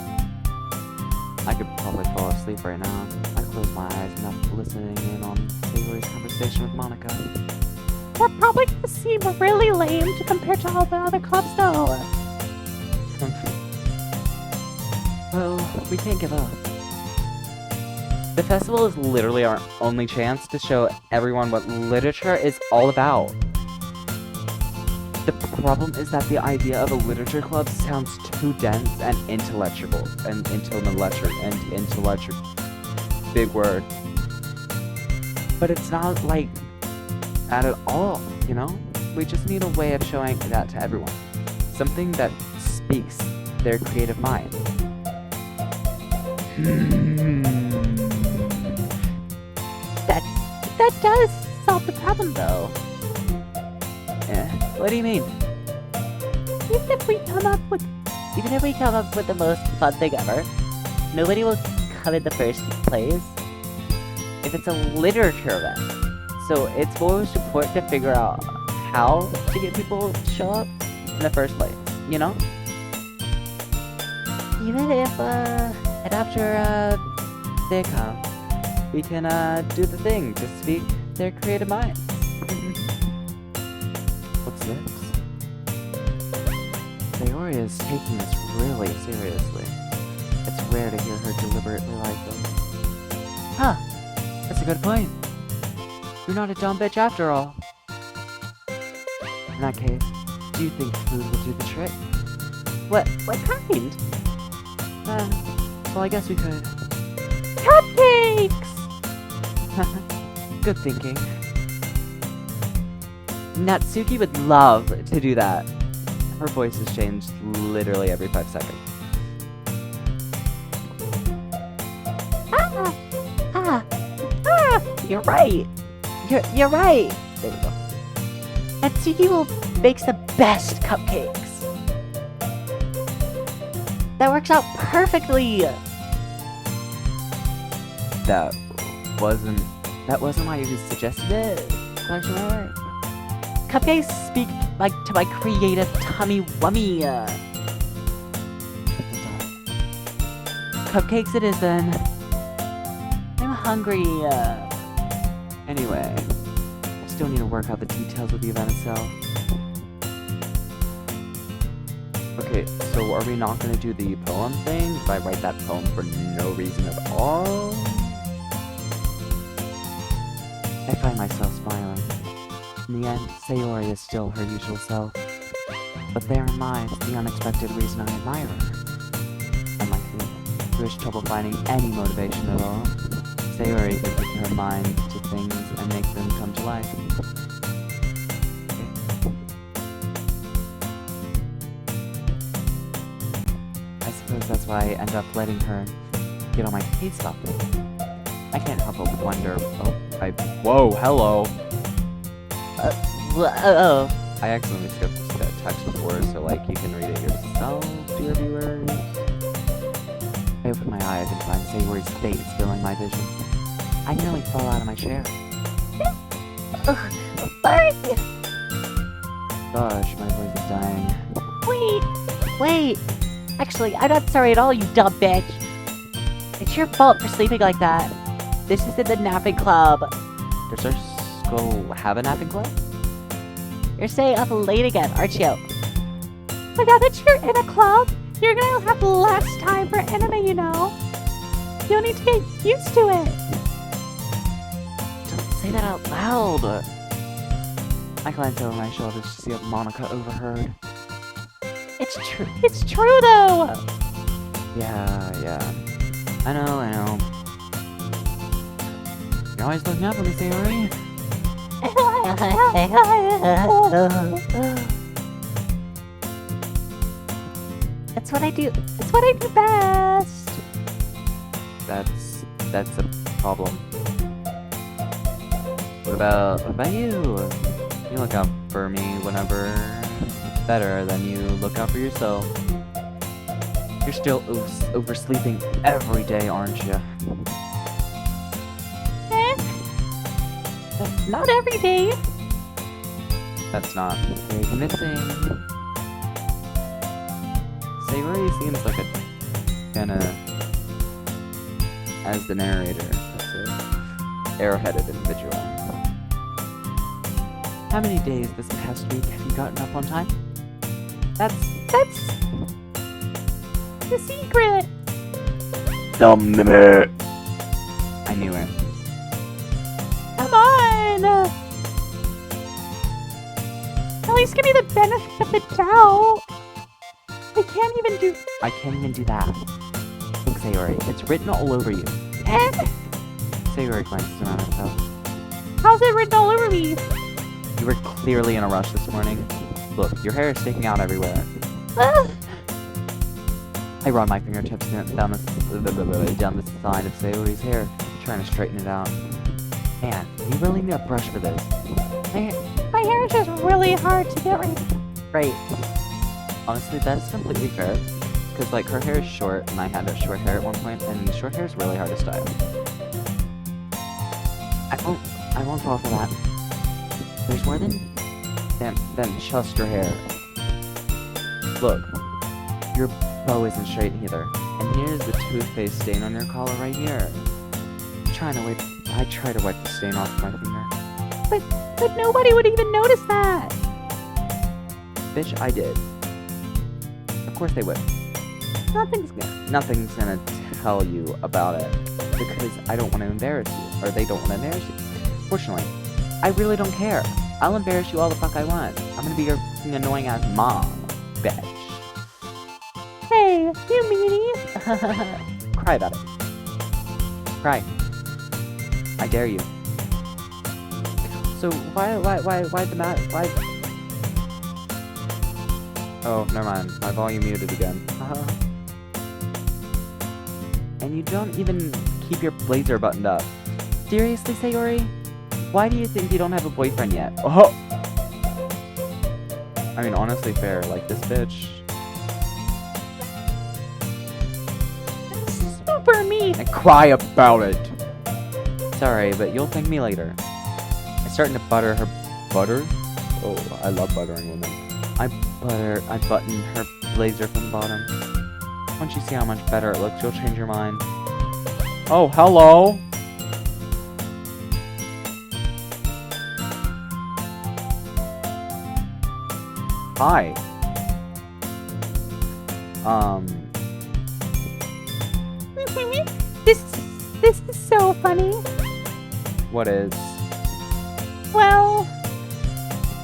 I could probably fall asleep right now. I close my eyes enough listening in on Sayori's conversation with Monica. We're probably gonna seem really lame to compare to all the other clubs, though. Well, we can't give up. The festival is literally our only chance to show everyone what literature is all about. The problem is that the idea of a literature club sounds too dense and intellectual. Big word. But it's not like that at all, you know? We just need a way of showing that to everyone. Something that speaks their creative mind. That does solve the problem, though. What do you mean? Even if we come up with the most fun thing ever, nobody will come in the first place. If it's a literature event, so it's most important to figure out how to get people to show up in the first place, you know? Even if, And after, they come, we can, do the thing to speak their creative minds. What's this? Sayori is taking this really seriously. It's rare to hear her deliberately like this. Huh, that's a good point. You're not a dumb bitch after all. In that case, do you think food will do the trick? what kind? Well, I guess we could. Cupcakes! Good thinking. Natsuki would love to do that. Her voice has changed literally every 5 seconds. You're right. You're right. There we go. Natsuki makes the best cupcakes. That works out perfectly. That wasn't why you suggested it? Question mark? Cupcakes speak to my creative tummy wummy. Cupcakes it is then. I'm hungry. Anyway, I still need to work out the details of the event itself. Okay, so are we not gonna do the poem thing? If I write that poem for no reason at all? I find myself smiling. In the end, Sayori is still her usual self. But therein lies the unexpected reason I admire her. Unlike me, who has trouble finding any motivation at all, Sayori can put her mind to things and make them come to life. I suppose that's why I end up letting her get on my case about things. I can't help but wonder. Whoa, hello! I accidentally skipped this text before, so like you can read it yourself, dear viewers. I open my eyes and find Sayori's face filling my vision. I nearly fall out of my chair. Bart! Gosh, my voice is dying. Wait. Actually, I'm not sorry at all, you dumb bitch. It's your fault for sleeping like that. This is in the napping club. Does our school have a napping club? You're staying up late again, aren't you? But now that you're in a club, you're gonna have less time for anime, you know. You'll need to get used to it. Don't say that out loud. I glance over my shoulder to see if Monica overheard. It's true though. Yeah. I know. You're always looking out for me, Sayori. That's what I do. That's what I do best. That's a problem. What about you? You look out for me whenever better than you look out for yourself. You're still oversleeping every day, aren't you? Not every day. That's not very convincing. Sayori seems like a kinda, as the narrator puts it, airheaded individual. How many days this past week have you gotten up on time? That's the secret. I knew it. Come on. At least give me the benefit of the doubt. I can't even do. I can't even do that. Look, Sayori, it's written all over you. Sayori glances around herself. How's it written all over me? You were clearly in a rush this morning. Look, your hair is sticking out everywhere. Ah, I run my fingertips down the side of Sayori's hair, trying to straighten it out. Man, you really need a brush for this. my hair is just really hard to get right. Honestly, that's completely fair. Because, like, her hair is short, and I had a short hair at one point, and short hair is really hard to style. I won't fall for that. There's more than just your hair. Look, your bow isn't straight either. And here's the toothpaste stain on your collar right here. I try to wipe the stain off my finger. But nobody would even notice that. Bitch, I did. Of course they would. Nothing's gonna tell you about it. Because I don't want to embarrass you. Or they don't want to embarrass you. Fortunately, I really don't care. I'll embarrass you all the fuck I want. I'm gonna be your fucking annoying ass mom, bitch. Hey, you meanie. Cry about it. Cry. I dare you. So why the matter? Why? Oh, never mind. My volume muted again. And you don't even keep your blazer buttoned up. Seriously, Sayori? Why do you think you don't have a boyfriend yet? Oh! I mean, honestly fair. Like, this bitch. Super mean. And cry about it! Sorry, but you'll thank me later. I'm starting to butter her... Butter? Oh, I love buttering women. I button her blazer from the bottom. Once you see how much better it looks, you'll change your mind. Oh, hello! Hi. This is so funny. What is? Well,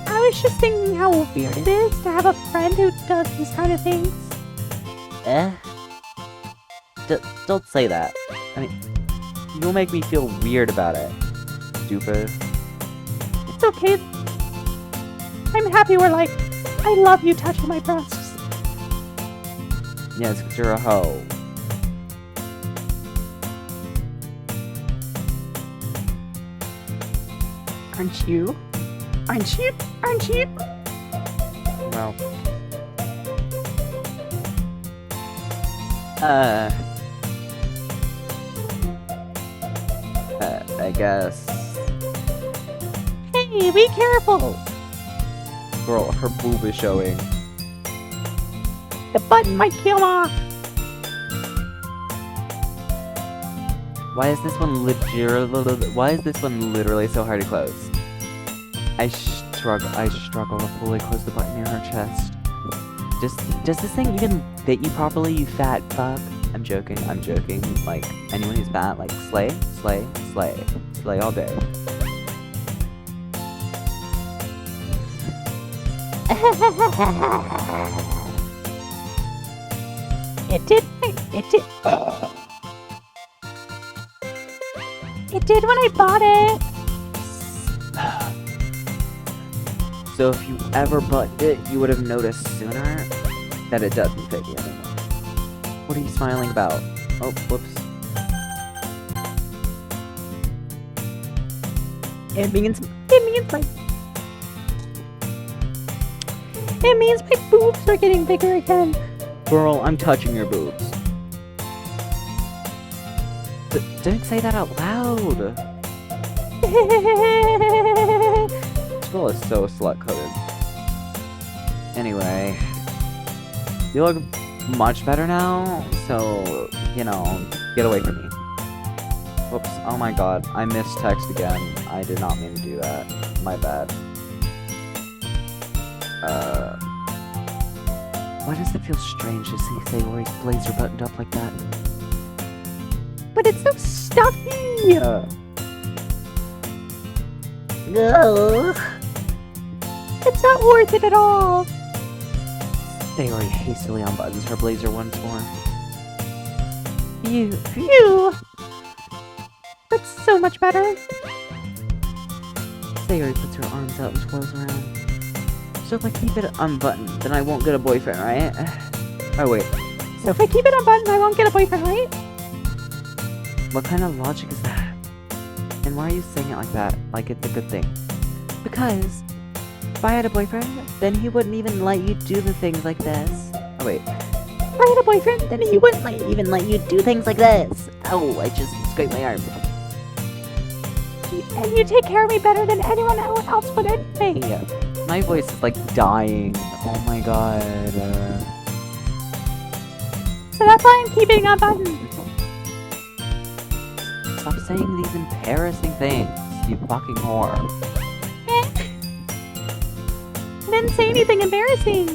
I was just thinking how weird it is to have a friend who does these kind of things. Don't say that. I mean, you'll make me feel weird about it. Stupid. It's okay. I'm happy we're like, I love you touching my breasts. Yes, because you're a hoe. Aren't you? Aren't you? Aren't you? Well. I guess. Hey, be careful. Girl, her boob is showing. The button might peel off. Why is this one literally so hard to close? I struggle to fully close the button near her chest. Does this thing even fit you properly, you fat fuck? I'm joking. Like, anyone who's fat, like, slay all day. It did when I bought it. So if you ever buttoned it, you would have noticed sooner that it doesn't fit you anymore. What are you smiling about? Oh, whoops. It means my boobs are getting bigger again. Girl, I'm touching your boobs. Don't say that out loud. girl is so slut-coded. Anyway, you look much better now, so, you know, get away from me. Whoops, oh my god, I missed text again. I did not mean to do that. My bad. Why does it feel strange to see Sayori's blazer buttoned up like that? But it's so stuffy! Ugh. It's not worth it at all! Sayori hastily unbuttons her blazer once more. Phew! That's so much better. Sayori puts her arms out and twirls around. So if I keep it unbuttoned, then I won't get a boyfriend, right? Oh wait, So if I keep it unbuttoned, I won't get a boyfriend, right? what kind of logic is that? And why are you saying it like that? Like it's a good thing? Because if I had a boyfriend, then he wouldn't even let you do the things like this. Oh wait, If I had a boyfriend, then he wouldn't even let you do things like this. oh, I just scraped my arm. And you take care of me better than anyone else would anyway. Yeah, my voice is like dying. Oh my god. So that's why I'm keeping it unbuttoned. Stop saying these embarrassing things, you fucking whore. I didn't say anything embarrassing.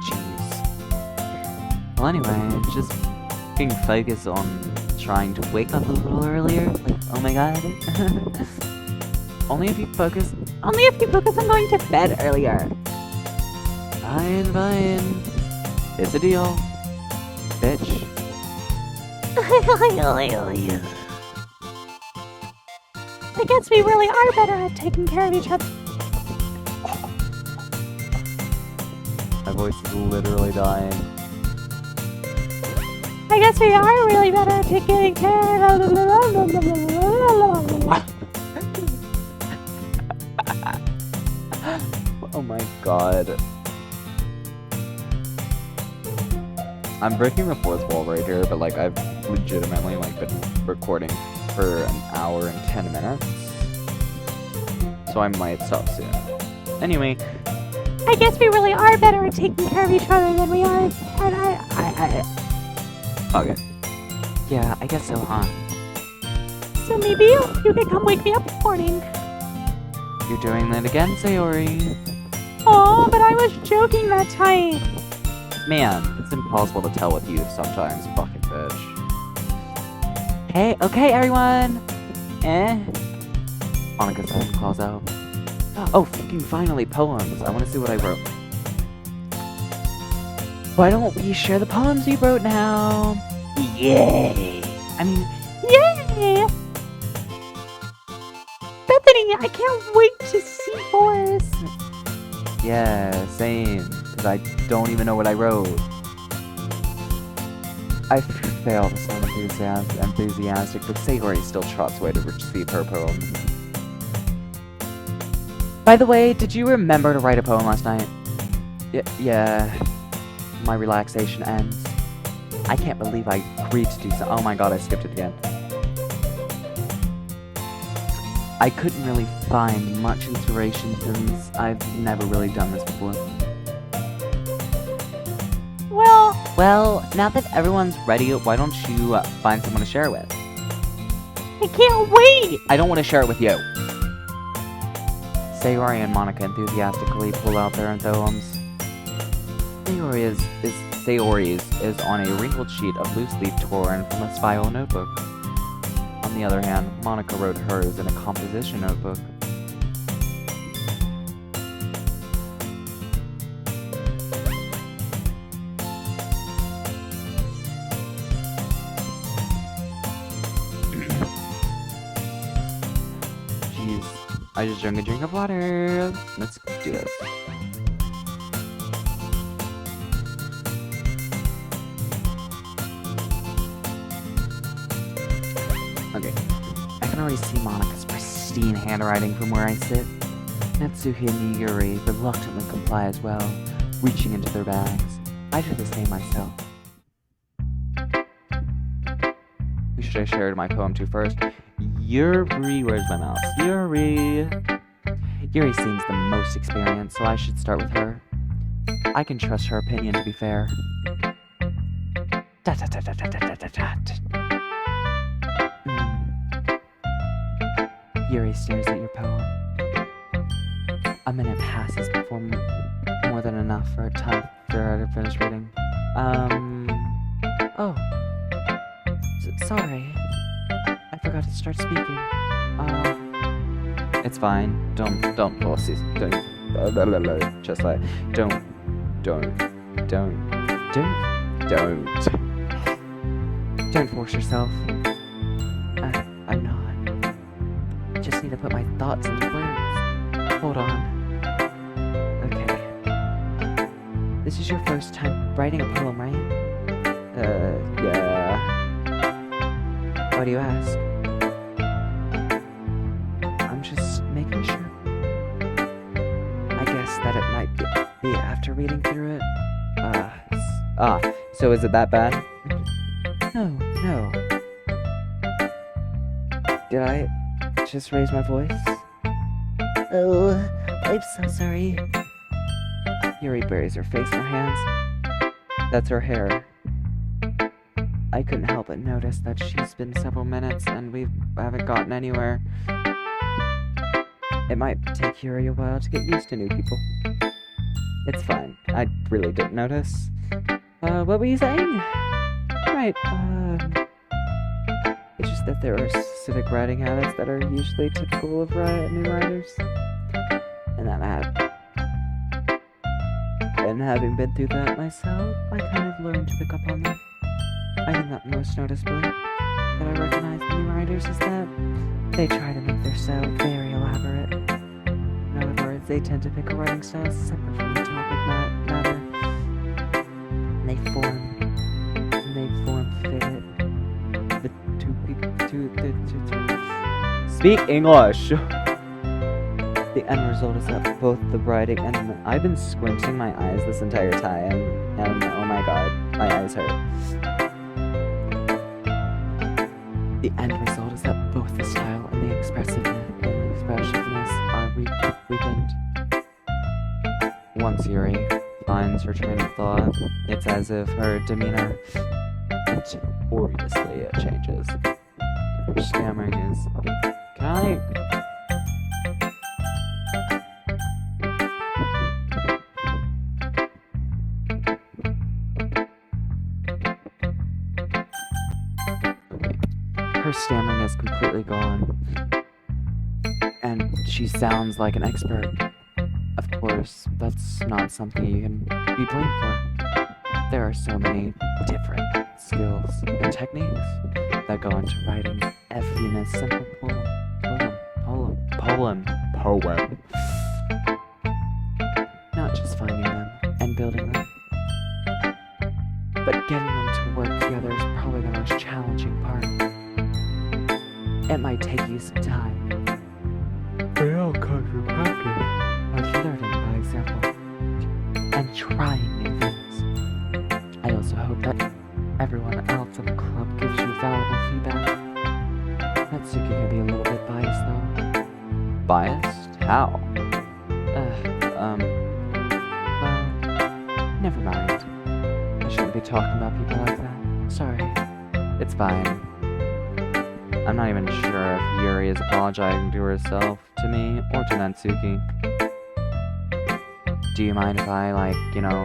Jeez. Well anyway, just being focused on trying to wake up a little earlier. Like, oh my god. Only if you focus On going to bed earlier. Fine. It's a deal. Bitch. I guess we really are better at taking care of each other. My voice is literally dying. I guess we are really better at taking care of. Oh my god. I'm breaking the fourth wall right here, but like I've legitimately like been recording for an hour and 10 minutes. So I might stop soon. Anyway, I guess we really are better at taking care of each other than we are. And okay. Yeah, I guess so, huh? so maybe you could come wake me up in the morning. You're doing that again, Sayori. Oh, but I was joking that time. Man, it's impossible to tell with you sometimes, fucking bitch. Hey, okay, everyone! Monica suddenly calls out. Oh, fucking finally, poems. I want to see what I wrote. Why don't we share the poems we wrote now? Yay! I mean, Yay! Bethany, I can't wait to see Forrest. yeah, same. Because I don't even know what I wrote. I fail to sound enthusiastic, but Sayori still trots away to receive her poem. By the way, did you remember to write a poem last night? Yeah. My relaxation ends. I can't believe I agreed to do so. Oh my god, I skipped it again. I couldn't really find much inspiration since I've never really done this before. Well, now that everyone's ready, why don't you find someone to share it with? I can't wait. I don't want to share it with you. Sayori and Monica enthusiastically pull out their poems. Sayori's is on a wrinkled sheet of loose leaf torn from a spiral notebook. On the other hand, Monica wrote hers in a composition notebook. Jeez, I just drank a drink of water. Let's do this. Okay, I can already see Monica's pristine handwriting from where I sit. Natsuki and Yuri reluctantly comply as well, reaching into their bags. I do the same myself. Who should I share my poem to first? Yuri, where's my mouse? Yuri! Yuri seems the most experienced, so I should start with her. I can trust her opinion to be fair. Yuri stares at your poem. A minute passes before more than enough for time for her to finish reading. Oh. Sorry. I forgot to start speaking. It's fine. Don't force it. Don't. Just like, don't. Don't force yourself. I'm not. I just need to put my thoughts into words. Hold on. Okay. This is your first time writing a poem, right? Yeah. Why do you ask? I'm just making sure. I guess that it might be after reading through it. So is it that bad? No. Did I just raise my voice? Oh, I'm so sorry. Yuri buries her face in her hands. That's her hair. I couldn't help but notice that she's been several minutes and we haven't gotten anywhere. It might take Yuri a while to get used to new people. It's fine. I really didn't notice. What were you saying? Right, it's just that there are specific writing habits that are usually typical of new writers. And having been through that myself, I kind of learned to pick up on them. I think that most noticeably that I recognize in new writers is that they try to make their style very elaborate. In other words, they tend to pick a writing style separate from the topic matter. And they form fit it. The two Speak English! The end result is that both the writing and I've been squinting my eyes this entire time, and oh my god, my eyes hurt. the end result is that both the style and the expressiveness are weakened. Once Yuri finds her train of thought, it's as if her demeanor notoriously changes. Her stammering is, can I? Her stammering is completely gone, and she sounds like an expert. Of course, that's not something you can be blamed for. There are so many different skills and techniques that go into writing even a simple poem. Not just finding them and building them, but getting them to work together is probably the most challenging part. It might take you some time. They all come from practice. Like learning by example and trying new things. I also hope that everyone else in the club gives you valuable feedback. Natsuki can be a little bit biased though. Biased? How? Well, never mind. I shouldn't be talking about people like that. Sorry. It's fine. I'm not even sure if Yuri is apologizing to herself, to me, or to Natsuki. Do you mind if I,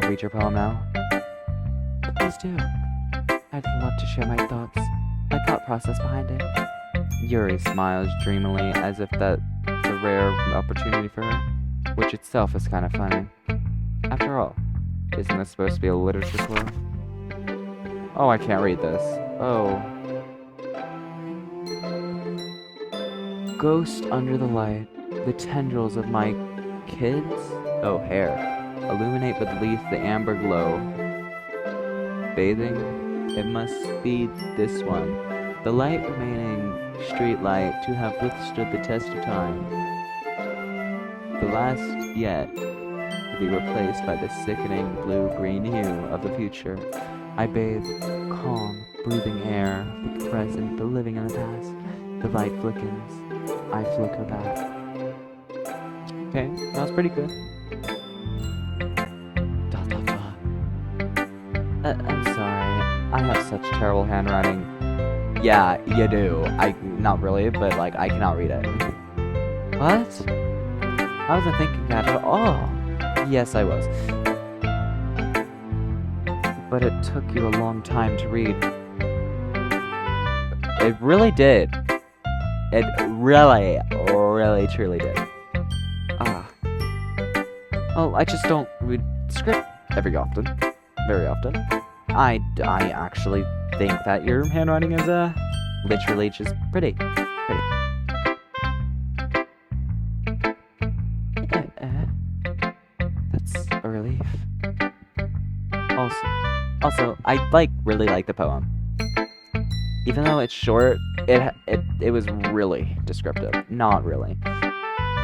read your poem now? Please do. I'd love to share my thought process behind it. Yuri smiles dreamily as if that's a rare opportunity for her, which itself is kind of funny. After all, isn't this supposed to be a literature club? Oh, I can't read this. Oh. Ghost under the light, the tendrils of my kids? Oh, hair. Illuminate beneath the amber glow. Bathing? It must be this one. The light remaining street light to have withstood the test of time. The last yet to be replaced by the sickening blue-green hue of the future. I bathe calm, breathing air, the present, the living in the past. The light flickens. I flicker back. Okay, that was pretty good. I'm sorry. I have such terrible handwriting. Yeah, you do. Not really, but like, I cannot read it. What? I wasn't thinking that at all. Yes, I was. But it took you a long time to read. It really did. It really, really, truly did. Well, I just don't read script very often. I actually think that your handwriting is, literally just pretty. That's a relief. Also, I, really like the poem. Even though it's short, it was really descriptive. Not really.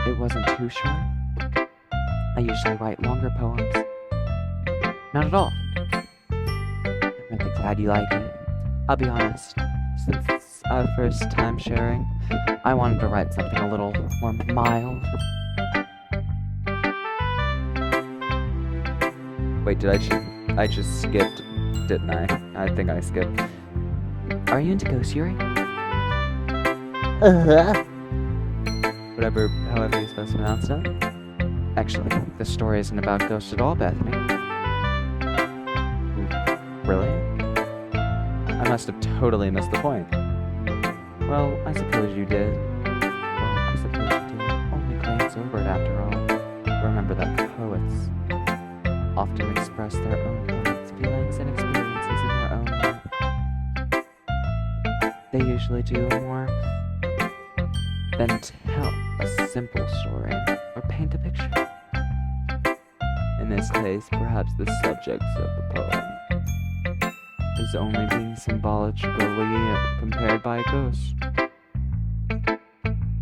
It wasn't too short. I usually write longer poems. Not at all. I'm really glad you like it. I'll be honest, since it's our first time sharing, I wanted to write something a little more mild. Wait, I just skipped, didn't I? I think I skipped. Are you into ghost theory? However you're supposed to pronounce it. Actually, the story isn't about ghosts at all, Bethany. Really? I must have totally missed the point. Well, I suppose you did. Only glance over it after all. Remember that poets often express their own thoughts, feelings, and experiences in their own way. They usually do more than tell a simple story or paint a picture. In this case, perhaps the subjects of the poem is only being symbolically compared by a ghost,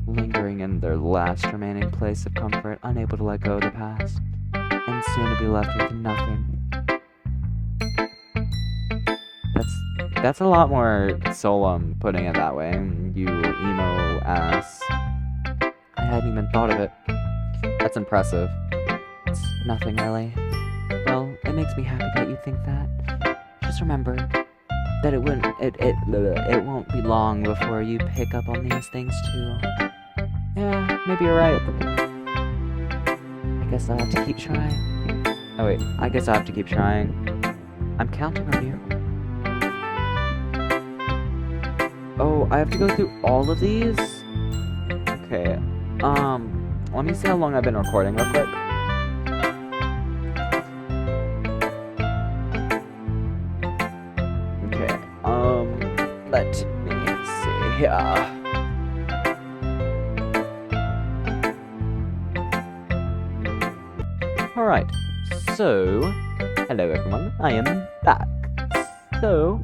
lingering in their last remaining place of comfort, unable to let go of the past, and soon to be left with nothing. That's a lot more solemn putting it that way, you emo ass. I hadn't even thought of it. That's impressive. It's nothing really. Well, it makes me happy that you think that. Just remember that it won't be long before you pick up on these things too. Yeah, maybe you're right. I guess I'll have to keep trying. Oh wait, I guess I have to keep trying. I'm counting on you. Oh, I have to go through all of these? Okay, let me see how long I've been recording real quick. Okay, let me see here. Alright, so, hello everyone, I am back. So,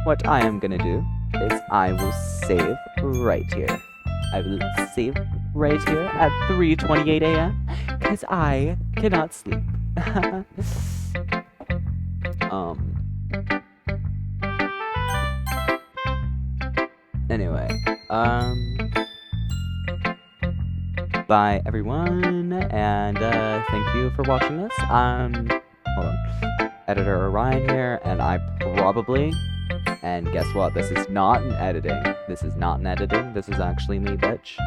what I am gonna do is I will save right here. I will save right here at 3:28 a.m. because I cannot sleep. Anyway, bye everyone, and thank you for watching this. Hold on. Editor Orion here, and I probably, and guess what? This is not an editing. This is actually me, bitch.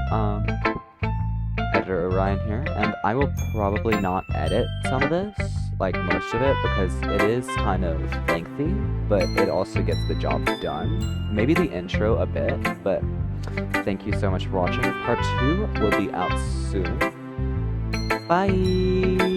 Editor Orion here, and I will probably not edit some of this, like most of it, because it is kind of lengthy, but it also gets the job done. Maybe the intro a bit, but thank you so much for watching. Part 2 will be out soon. Bye!